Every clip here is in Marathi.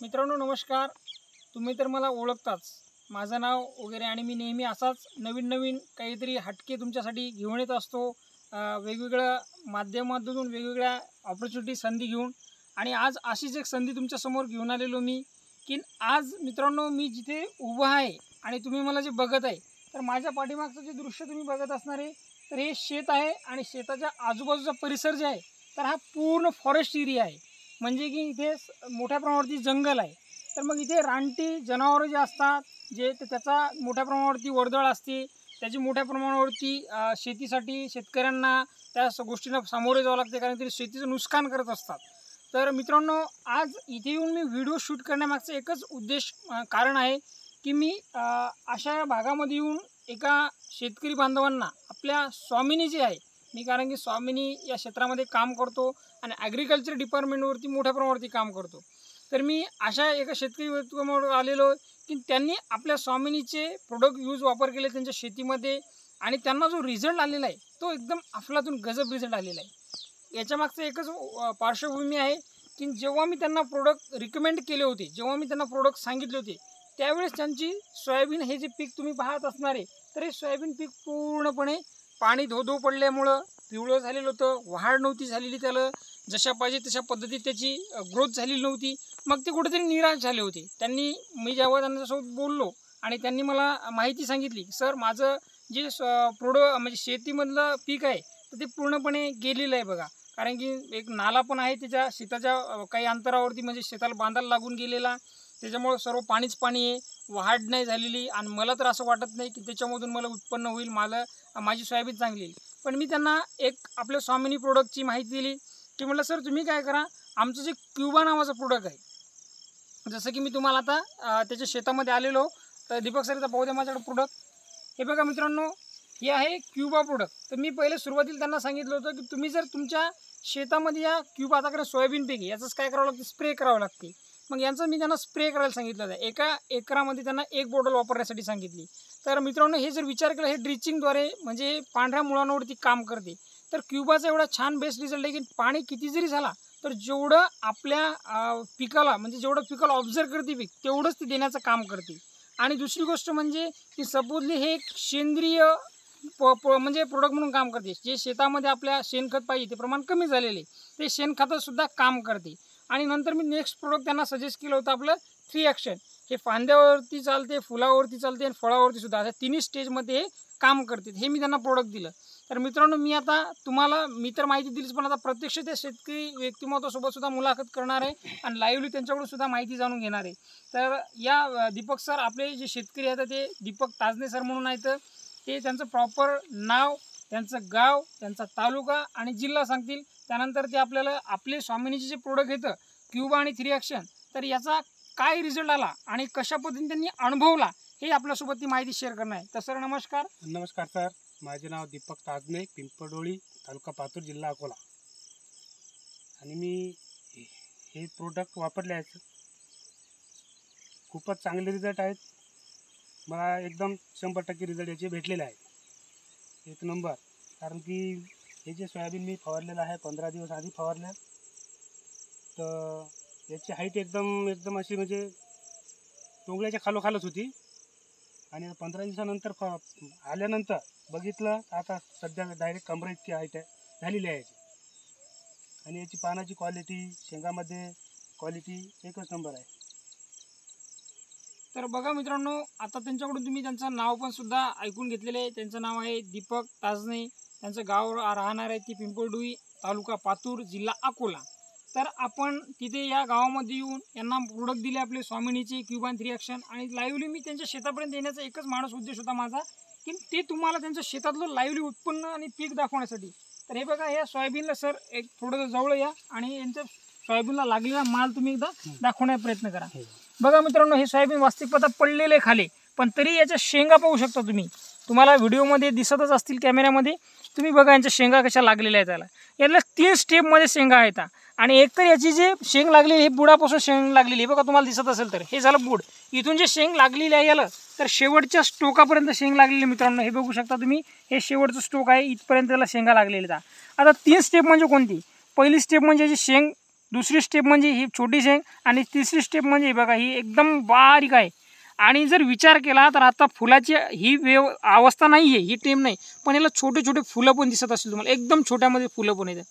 मित्रांनो नमस्कार। तुम्ही तर मला ओळखताच, माझं नाव वगैरे, आणि मी नेहमी असाच नवीन काहीतरी हटके तुमच्यासाठी घेऊन येत असतो, वेगवेगळ्या माध्यमातून वेगवेगळ्या ऑपॉर्च्युनिटी संधी घेऊन। आणि आज अशीच एक संधी तुमच्यासमोर घेऊन आलेलो मी, की आज मित्रांनो मी जिथे उभा आहे आणि तुम्ही मला जे बघत आहे, तर माझ्या पाठीमागचं जे दृश्य तुम्ही बघत असणार आहे, तर हे शेत आहे आणि शेताच्या आजूबाजूचा परिसर जे आहे, तर हा पूर्ण फॉरेस्ट एरिया आहे। म्हणजे की इथे मोठ्या प्रमाणावरती जंगल आहे। तर मग इथे रानटी जनावरं जे असतात, जे त्याचा मोठ्या प्रमाणावरती वर्दळ असते, त्याची मोठ्या प्रमाणावरती शेतीसाठी शेतकऱ्यांना त्या गोष्टींना सामोरे जावं लागते, कारण ते शेतीचं नुकसान करत असतात। तर मित्रांनो आज इथे येऊन मी व्हिडिओ शूट करण्यामागचं एकच कारण आहे की मी अशा भागामध्ये येऊन एका शेतकरी बांधवांना आपल्या स्वामिनी जे आहे, मी कारण की स्वामिनी या क्षेत्रामध्ये काम करतो आणि ॲग्रिकल्चर डिपार्टमेंटवरती मोठ्या प्रमाणावरती काम करतो। तर मी अशा एका शेतकरी व्यक्तीसमोर आलेलो की त्यांनी आपल्या स्वामिनीचे प्रोडक्ट वापर केले त्यांच्या शेतीमध्ये, आणि त्यांना जो रिझल्ट आलेला आहे तो एकदम अफलातून गजब रिझल्ट आलेला आहे। याच्यामागचं एकच पार्श्वभूमी आहे की जेव्हा मी त्यांना प्रोडक्ट रिकमेंड केले होते, जेव्हा मी त्यांना प्रोडक्ट सांगितले होते, त्यावेळेस त्यांची सोयाबीन हे जे पीक तुम्ही पाहत असणार आहे, तर हे सोयाबीन पीक पूर्णपणे पाणी धो पडल्यामुळं पिवळं झालेलं होतं, वाढ नव्हती झालेली, त्याला जशा पाहिजे तशा पद्धतीत त्याची ग्रोथ झालेली नव्हती। मग ते कुठेतरी निराश झाले होते। मी जेव्हा त्यांच्यासोबत बोललो आणि त्यांनी मला माहिती सांगितली, सर माझं जे म्हणजे शेतीमधलं पीक आहे तर ते पूर्णपणे गेलेलं आहे बघा, कारण की एक नाला पण आहे त्याच्या शेताच्या काही अंतरावरती, म्हणजे शेताला बांधायला लागून गेलेला, त्याच्यामुळं सर्व पाणीच पाणी आहे, वाढ नाही झालेली, आणि मला तर असं वाटत नाही की त्याच्यामधून मला उत्पन्न होईल, माझी सोयाबीन चांगली येईल। पण मी त्यांना एक आपल्या स्वामिनी प्रोडक्टची माहिती दिली की म्हटलं सर तुम्ही काय करा, आमचं जे क्युबा नावाचं प्रोडक्ट आहे, जसं की मी तुम्हाला आता त्याच्या शेतामध्ये आलेलो, तर दीपक सर इथं पाहू द्या माझ्याकडे प्रोडक्ट, हे बघा मित्रांनो, हे आहे क्युबा प्रोडक्ट। तर मी पहिले सुरुवातीला त्यांना सांगितलं होतं की तुम्ही जर तुमच्या शेतामध्ये या क्युबा, आता सोयाबीन पीक याचंच काय करावं लागतं, स्प्रे करावं लागते। मग यांचं मी त्यांना स्प्रे करायला सांगितलं होतं, एका एकरामध्ये त्यांना 1 बॉटल वापरण्यासाठी सांगितली। तर मित्रांनो हे जर विचार केला, हे ड्रिचिंगद्वारे म्हणजे पांढऱ्या मुळांवरती काम करते। तर क्युबाचा एवढा छान बेस्ट रिझल्ट आहे की पाणी किती जरी झाला तर जेवढं आपल्या पिकाला, म्हणजे जेवढं पिकाला ऑब्झर्व करते पीक, तेवढंच ते देण्याचं काम करते। आणि दुसरी गोष्ट म्हणजे की सपोजली हे एक सेंद्रिय म्हणजे प्रोडक्ट म्हणून काम करते। जे शेतामध्ये आपल्या शेणखत पाहिजे ते प्रमाण कमी झालेले, ते शेणखतासुद्धा काम करते। आणि नंतर मी नेक्स्ट प्रोडक्ट त्यांना सजेस्ट केलं होतं आपलं 3 ॲक्शन। हे फांद्यावरती चालते, फुलावरती चालते आणि फळावरती सुद्धा, अशा तिन्ही स्टेजमध्ये हे काम करते। हे मी त्यांना प्रोडक्ट दिलं। तर मित्रांनो मी आता तुम्हाला, मी तर माहिती दिलीच, पण आता प्रत्यक्ष त्या शेतकरी व्यक्तिमत्वासोबत सुद्धा मुलाखत करणार आहे आणि लाईव्हली त्यांच्याकडून सुद्धा माहिती जाणून घेणार आहे। तर या दीपक सर, आपले जे शेतकरी आहेत ते दीपक ताजने सर म्हणून आहेत, ते त्यांचं प्रॉपर नाव, त्यांचं गाव, त्यांचा तालुका आणि जिल्हा सांगतील। त्यानंतर ते आपल्याला आपले स्वामिनीचे जे प्रोडक्ट येतं क्युबा आणि 3 ॲक्शन, तर याचा काय रिझल्ट आला आणि कशा पद्धतीने त्यांनी अनुभवला, हे आपल्यासोबत ती माहिती शेअर करणार आहे। तर सर नमस्कार। नमस्कार सर, माझे नाव दीपक ताजने, पिंपळडोळी, तालुका पातूर, जिल्हा अकोला। आणि मी हे प्रोडक्ट वापरले आहेत, खूपच चांगले रिझल्ट आहेत। मला एकदम 100% रिझल्ट याचे भेटलेले आहेत, एक नंबर। कारण की हे जे सोयाबीन मी फवारलेलं आहे 15 दिवस आधी फवारलं, तर याची हाईट एकदम अशी म्हणजे टोंगळ्याच्या खालोखालच होती, आणि 15 दिवसानंतर आल्यानंतर बघितलं, आता सध्या डायरेक्ट कमरे इतकी हाईट झालेली आहे याची। आणि याची पानाची क्वालिटी, शेंगामध्ये क्वालिटी एकच नंबर आहे। तर बघा मित्रांनो, आता त्यांच्याकडून तुम्ही त्यांचं नाव पण सुद्धा ऐकून घेतलेलं आहे। त्यांचं नाव आहे दीपक ताजने, त्यांचं गाव राहणार आहे ती पिंपळडुई, तालुका पातूर, जिल्हा अकोला। तर आपण तिथे या गावामध्ये येऊन यांना प्रोडक्ट दिले आपले स्वामिनीचे क्युबा 3 ॲक्शन, आणि लाईव्हली मी त्यांच्या शेतापर्यंत येण्याचा एकच उद्देश होता माझा, की ते तुम्हाला त्यांच्या शेतातलं लाईव्हली उत्पन्न आणि पीक दाखवण्यासाठी। तर हे बघा, या सोयाबीनला सर एक थोडं जवळ या आणि यांच्या सोयाबीनला लागलेला माल तुम्ही एकदा दाखवण्याचा प्रयत्न करा। बघा मित्रांनो, हे सोयाबीन वास्तविक पाहता पडलेले खाली, पण तरी याच्या शेंगा पाहू शकता तुम्ही, तुम्हाला व्हिडिओमध्ये दिसतच असतील कॅमेऱ्यामध्ये। तुम्ही बघा यांच्या शेंगा कशा लागलेल्या आहेत, त्याला याला 3 स्टेपमध्ये शेंगा आहेत। आणि एक तर याची जे शेंग लागलेली, हे बुडापासून शेंग लागलेली बघा, तुम्हाला दिसत असेल तर हे झालं बुड, इथून जे शेंग लागलेली आहे याला, तर शेवटच्या स्टोकापर्यंत शेंग लागलेली मित्रांनो, हे बघू शकता तुम्ही, हे शेवटचं स्टोक आहे, इथपर्यंत त्याला शेंगा लागलेल्या आहेत। आता 3 स्टेप म्हणजे कोणती, पहिली स्टेप म्हणजे याची शेंग दुसरी स्टेप म्हणजे ही छोटी शेंग आणि तिसरी स्टेप म्हणजे बघा ही एकदम बारीक आहे. आणि जर विचार केला तर आता फुलाची ही अवस्था नाही आहे, ही टेम नाही, पण याला छोटे छोटे फुलं पण दिसत असतील तुम्हाला, एकदम छोट्यामध्ये फुलं पण येतात.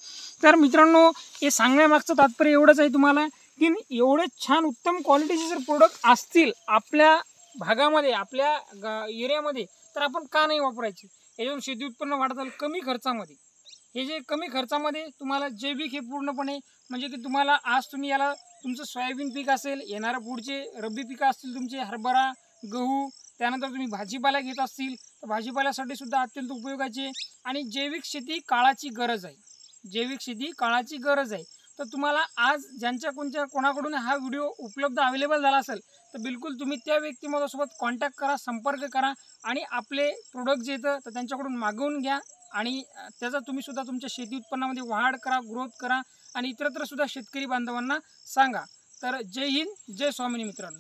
तर मित्रांनो, हे सांगण्यामागचं तात्पर्य एवढंच आहे तुम्हाला की एवढे छान उत्तम क्वालिटीचे जर प्रोडक्ट असतील आपल्या भागामध्ये, आपल्या एरियामध्ये, तर आपण का नाही वापरायची. याच्यातून शेती उत्पन्न वाढतं कमी खर्चामध्ये. हे जे कमी खर्चामध्ये तुम्हाला जैविक हे पूर्णपणे म्हणजे की तुम्हाला आज तुम्ही याला तुमचं सोयाबीन पीक असेल, येणारं पुढचे रब्बी पिकं असतील तुमचे हरभरा, गहू, त्यानंतर तुम्ही भाजीपाला घेत असतील तर भाजीपाल्यासाठी सुद्धा अत्यंत उपयोगाची. आणि जैविक शेती काळाची गरज आहे, जैविक शेती काळाची गरज आहे. तर तुम्हाला आज कोणाकडून हा व्हिडिओ उपलब्ध अवेलेबल झाला असेल तर बिलकुल तुम्ही त्या व्यक्तीसोबत कॉन्टॅक्ट करा, संपर्क करा आणि आपले प्रोडक्ट जे येतं तर त्यांच्याकडून मागवून घ्या आणि त्याचा तुम्ही सुद्धा तुमच्या शेती उत्पन्नामध्ये वाढ करा, ग्रोथ करा आणि इतरत्र सुद्धा शेतकरी बांधवांना सांगा. तर जय हिंद, जय स्वामिनी मित्रांनो.